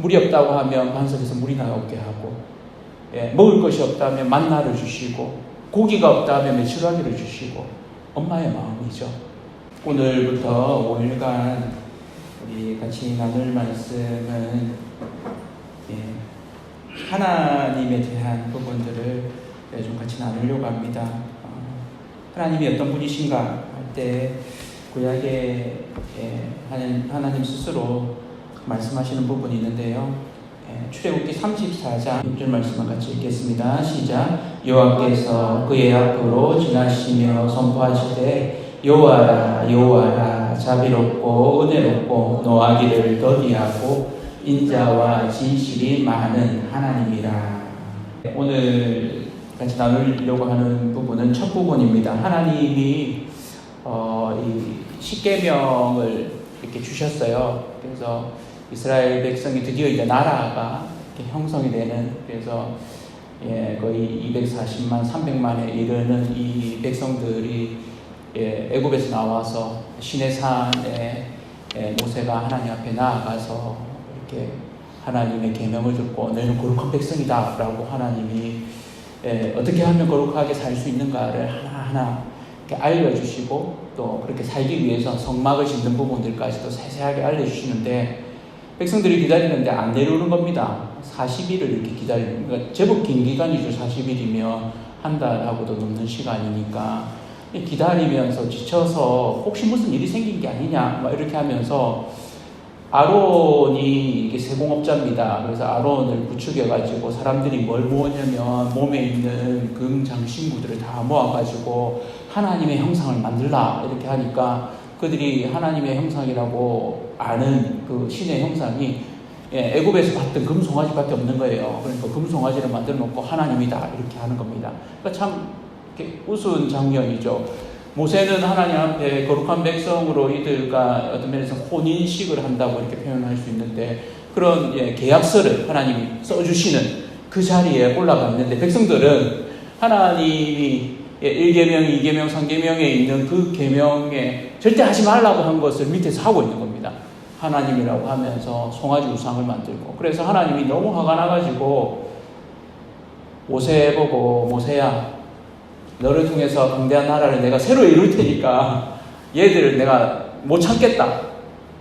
물이 없다고 하면 반석에서 물이 나오게 하고, 먹을 것이 없다면 만나를 주시고, 고기가 없다면 메추라기를 주시고, 엄마의 마음이죠. 오늘부터 5일간 우리 같이 나눌 말씀은 하나님에 대한 부분들을 좀 같이 나누려고 합니다. 하나님이 어떤 분이신가 할 때 구약에 하나님 스스로 말씀하시는 부분이 있는데요. 출애굽기 34장 6절 말씀을 같이 읽겠습니다. 시작. 여호와께서 그의 앞으로 지나시며 선포하시되 여호와라 여호와라 자비롭고 은혜롭고 노하기를 더디하고 인자와 진실이 많은 하나님이라. 오늘 같이 나누려고 하는 부분은 첫 부분입니다. 하나님이 이 십계명을 이렇게 주셨어요. 그래서 이스라엘 백성이 드디어 이제 나라가 이렇게 형성이 되는, 그래서 거의 240만, 300만에 이르는 이 백성들이 애굽에서 나와서 시내산에 모세가 하나님 앞에 나아가서 이렇게 하나님의 계명을 듣고 너희는 거룩한 백성이다라고 하나님이 어떻게 하면 거룩하게 살 수 있는가를 하나하나 이렇게 알려주시고, 또 그렇게 살기 위해서 성막을 짓는 부분들까지도 세세하게 알려주시는데, 백성들이 기다리는데 안 내려오는 겁니다. 40일을 이렇게 기다리는, 그러니까 제법 긴 기간이죠. 40일이면 한 달하고도 넘는 시간이니까 기다리면서 지쳐서 혹시 무슨 일이 생긴 게 아니냐 막 이렇게 하면서, 아론이 이게 세공업자입니다. 그래서 아론을 부추겨가지고 사람들이 뭘 모으냐면 몸에 있는 금장신구들을 다 모아가지고 하나님의 형상을 만들라 이렇게 하니까, 그들이 하나님의 형상이라고 아는 그 신의 형상이 애굽에서 봤던 금송아지밖에 없는 거예요. 그러니까 금송아지를 만들어 놓고 하나님이다 이렇게 하는 겁니다. 그러니까 참 우스운 장면이죠. 모세는 하나님 앞에 거룩한 백성으로 이들과 어떤 면에서 혼인식을 한다고 이렇게 표현할 수 있는데, 그런 계약서를 하나님이 써주시는 그 자리에 올라가 있는데, 백성들은 하나님이 1계명, 2계명, 3계명에 있는 그 계명에 절대 하지 말라고 한 것을 밑에서 하고 있는 겁니다. 하나님이라고 하면서 송아지 우상을 만들고. 그래서 하나님이 너무 화가 나가지고 모세 보고, 모세야 너를 통해서 강대한 나라를 내가 새로 이룰 테니까 얘들을 내가 못 참겠다.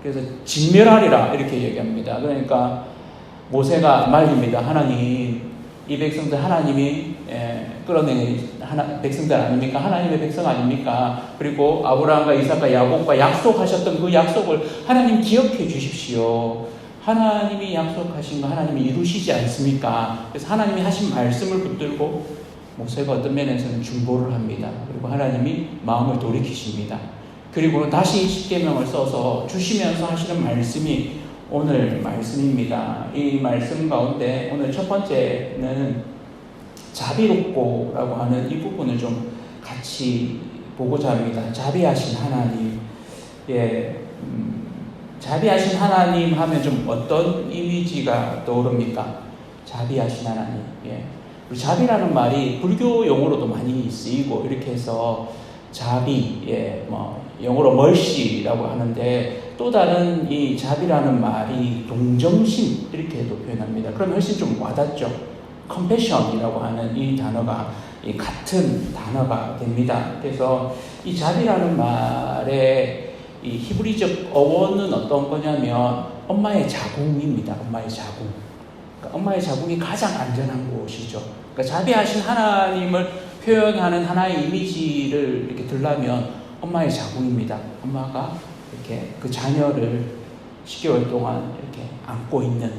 그래서 진멸하리라 이렇게 얘기합니다. 그러니까 모세가 말립니다. 하나님, 이 백성들 하나님이 끌어낸 백성들 아닙니까? 하나님의 백성 아닙니까? 그리고 아브라함과 이삭과 야곱과 약속하셨던 그 약속을 하나님 기억해 주십시오. 하나님이 약속하신 거 하나님이 이루시지 않습니까? 그래서 하나님이 하신 말씀을 붙들고 모세가 어떤 면에서는 중보를 합니다. 그리고 하나님이 마음을 돌이키십니다. 그리고 다시 십계명을 써서 주시면서 하시는 말씀이 오늘 말씀입니다. 이 말씀 가운데 오늘 첫 번째는 자비롭고라고 하는 이 부분을 좀 같이 보고자 합니다. 자비하신 하나님. 자비하신 하나님 하면 좀 어떤 이미지가 떠오릅니까? 자비하신 하나님. 자비라는 말이 불교 용어로도 많이 쓰이고 이렇게 해서 자비, 영어로 mercy라고 하는데, 또 다른 이 자비라는 말이 동정심 이렇게도 표현합니다. 그러면 훨씬 좀 와닿죠. compassion이라고 하는 이 단어가 이 같은 단어가 됩니다. 그래서 이 자비라는 말의 이 히브리적 어원은 어떤 거냐면 엄마의 자궁입니다. 엄마의 자궁. 그러니까 엄마의 자궁이 가장 안전한 곳이죠. 그러니까 자비하신 하나님을 표현하는 하나의 이미지를 이렇게 들려면 엄마의 자궁입니다. 엄마가 이렇게 그 자녀를 10개월 동안 이렇게 안고 있는,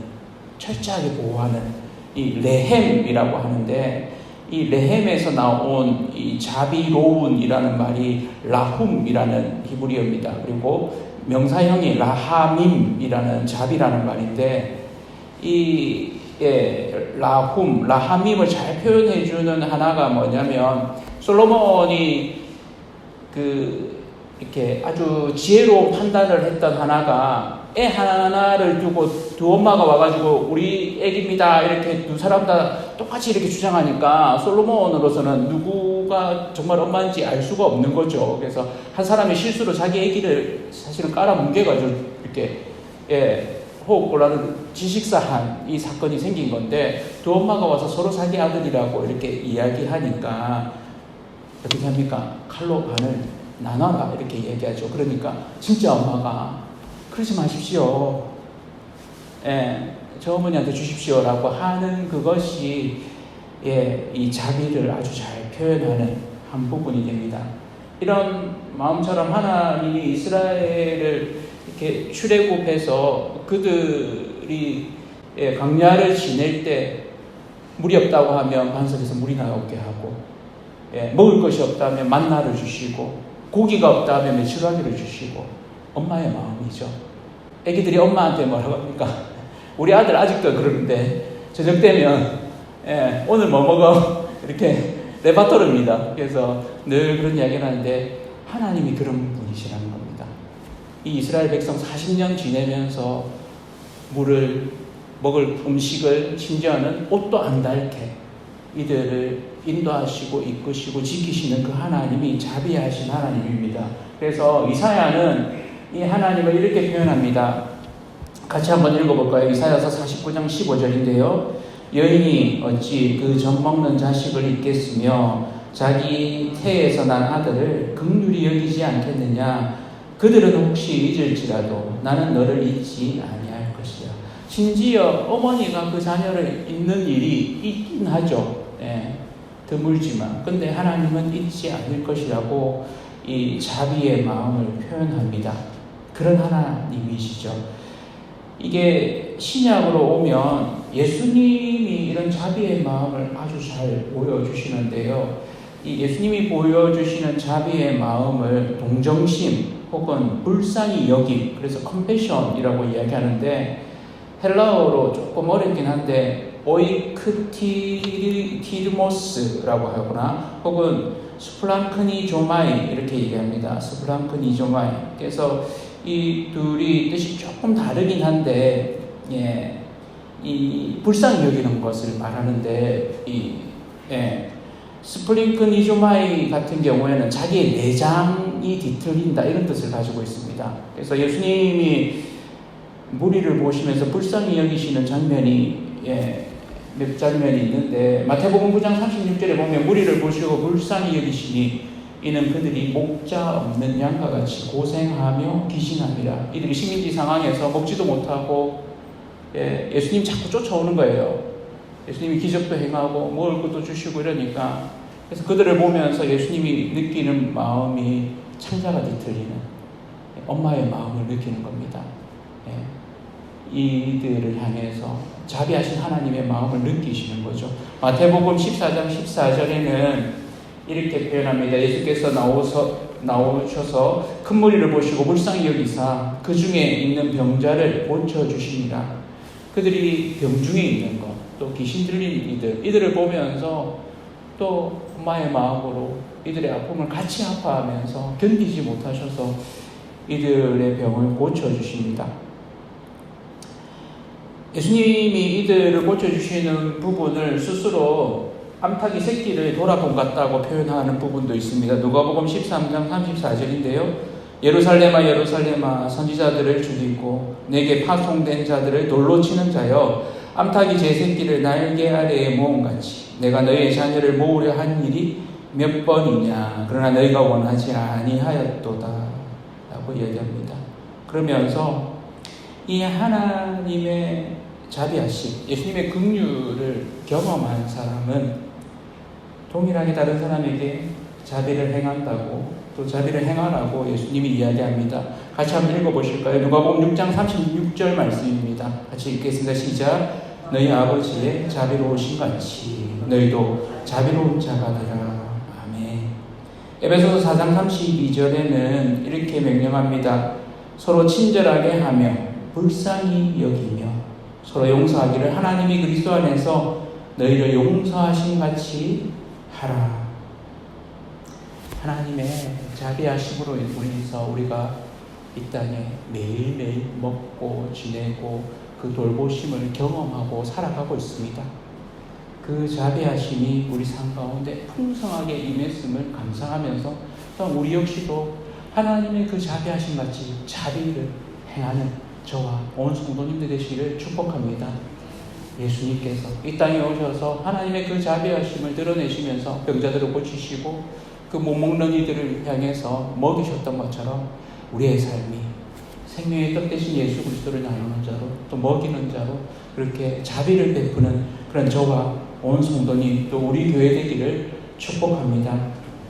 철저하게 보호하는 이 레헴이라고 하는데, 이 레헴에서 나온 이 자비로운이라는 말이 라훔이라는 히브리어입니다. 그리고 명사형이 라하밈이라는 자비라는 말인데, 이 라함임을 잘 표현해주는 하나가 뭐냐면, 솔로몬이 이렇게 아주 지혜로운 판단을 했던 하나가, 애 하나를 두고 두 엄마가 와가지고 우리 애기입니다 이렇게 두 사람 다 똑같이 이렇게 주장하니까 솔로몬으로서는 누구가 정말 엄마인지 알 수가 없는 거죠. 그래서 한 사람이 실수로 자기 애기를 사실은 깔아뭉개가지고 이렇게 호흡곤란으로 지식사한 이 사건이 생긴 건데 두 엄마가 와서 서로 자기 아들이라고 이렇게 이야기하니까 어떻게 합니까? 칼로 반을 나눠라 이렇게 얘기하죠. 그러니까 진짜 엄마가 그러지 마십시오. 예, 저 어머니한테 주십시오라고 하는 그것이 이 자비를 아주 잘 표현하는 한 부분이 됩니다. 이런 마음처럼 하나님이 이스라엘을 이렇게 출애굽해서 그들이 광야를 지낼 때 물이 없다고 하면 반석에서 물이 나오게 하고, 먹을 것이 없다면 만나를 주시고, 고기가 없다면 메추라기를 주시고, 엄마의 마음이죠. 애기들이 엄마한테 뭐라고 합니까? 우리 아들 아직도 그러는데 저녁 되면 오늘 뭐 먹어? 이렇게 레파토리입니다. 그래서 늘 그런 이야기를 하는데 하나님이 그런 분이시라는 겁니다. 이 이스라엘 백성 40년 지내면서 물을 먹을 음식을 심지어는 옷도 안 닳게 이들을 인도하시고 이끄시고 지키시는 그 하나님이 자비하신 하나님입니다. 그래서 이사야는 이 하나님을 이렇게 표현합니다. 같이 한번 읽어볼까요? 이사야서 49장 15절인데요. 여인이 어찌 그 젖 먹는 자식을 잊겠으며 자기 태에서 난 아들을 긍휼히 여기지 않겠느냐. 그들은 혹시 잊을지라도 나는 너를 잊지 아니할 것이야. 심지어 어머니가 그 자녀를 잊는 일이 있긴 하죠. 드물지만. 근데 하나님은 잊지 않을 것이라고 이 자비의 마음을 표현합니다. 그런 하나님이시죠. 이게 신약으로 오면 예수님이 이런 자비의 마음을 아주 잘 보여주시는데요. 이 예수님이 보여주시는 자비의 마음을 동정심 혹은 불쌍히 여김, 그래서 컴패션이라고 이야기하는데 헬라어로 조금 어렵긴 한데 오이크티르모스라고 하거나 혹은 스플랑크니조마이 이렇게 얘기합니다. 스플랑크니조마이. 그래서 이 둘이 뜻이 조금 다르긴 한데 이 불쌍히 여기는 것을 말하는데 스플링크니조마이 같은 경우에는 자기의 내장이 뒤틀린다 이런 뜻을 가지고 있습니다. 그래서 예수님이 무리를 보시면서 불쌍히 여기시는 장면이 몇 장면이 있는데 마태복음 9장 36절에 보면 무리를 보시고 불쌍히 여기시니 이는 그들이 목자 없는 양과 같이 고생하며 기신합니다. 이들이 식민지 상황에서 먹지도 못하고 예수님 자꾸 쫓아오는 거예요. 예수님이 기적도 행하고 먹을 것도 주시고 이러니까 그래서 그들을 보면서 예수님이 느끼는 마음이 창자가 뒤틀리는 엄마의 마음을 느끼는 겁니다. 이들을 향해서 자비하신 하나님의 마음을 느끼시는 거죠. 마태복음 14장 14절에는 이렇게 표현합니다. 예수께서 나오셔서 큰 무리를 보시고 불쌍히 여기사 그 중에 있는 병자를 고쳐주시니라. 그들이 병 중에 있는 것, 또 귀신 들린 이들을 보면서 또 엄마의 마음으로 이들의 아픔을 같이 아파하면서 견디지 못하셔서 이들의 병을 고쳐주십니다. 예수님이 이들을 고쳐주시는 부분을 스스로 암탉이 새끼를 돌아본 같다고 표현하는 부분도 있습니다. 누가복음 13장 34절인데요. 예루살렘아 예루살렘아 선지자들을 죽이고 내게 파송된 자들을 돌로 치는 자여 암탉이 제 새끼를 날개 아래에 모음같이 내가 너희의 자녀를 모으려 한 일이 몇 번이냐. 그러나 너희가 원하지 아니하였도다 라고 이야기합니다. 그러면서 이 하나님의 자비하심, 예수님의 긍휼을 경험한 사람은 동일하게 다른 사람에게 자비를 행한다고 또 자비를 행하라고 예수님이 이야기합니다. 같이 한번 읽어보실까요? 누가복음 6장 36절 말씀입니다. 같이 읽겠습니다. 시작. 너희 아버지의 자비로우신 같이 너희도 자비로운 자가 되라. 아멘. 에베소서 4장 32절에는 이렇게 명령합니다. 서로 친절하게 하며 불쌍히 여기며 서로 용서하기를 하나님이 그리스도 안에서 너희를 용서하신 같이 하라. 하나님의 자비하심으로 인해서 우리가 이 땅에 매일매일 먹고 지내고 그 돌보심을 경험하고 살아가고 있습니다. 그 자비하심이 우리 삶 가운데 풍성하게 임했음을 감사하면서 또 우리 역시도 하나님의 그 자비하심 같이 자비를 행하는 저와 온 성도님들 되시기를 축복합니다. 예수님께서 이 땅에 오셔서 하나님의 그 자비하심을 드러내시면서 병자들을 고치시고 그 못 먹는 이들을 향해서 먹이셨던 것처럼 우리의 삶이 생명의 떡 대신 예수 그리스도를 나누는 자로 또 먹이는 자로 그렇게 자비를 베푸는 그런 저와 온 성도님 또 우리 교회 되기를 축복합니다.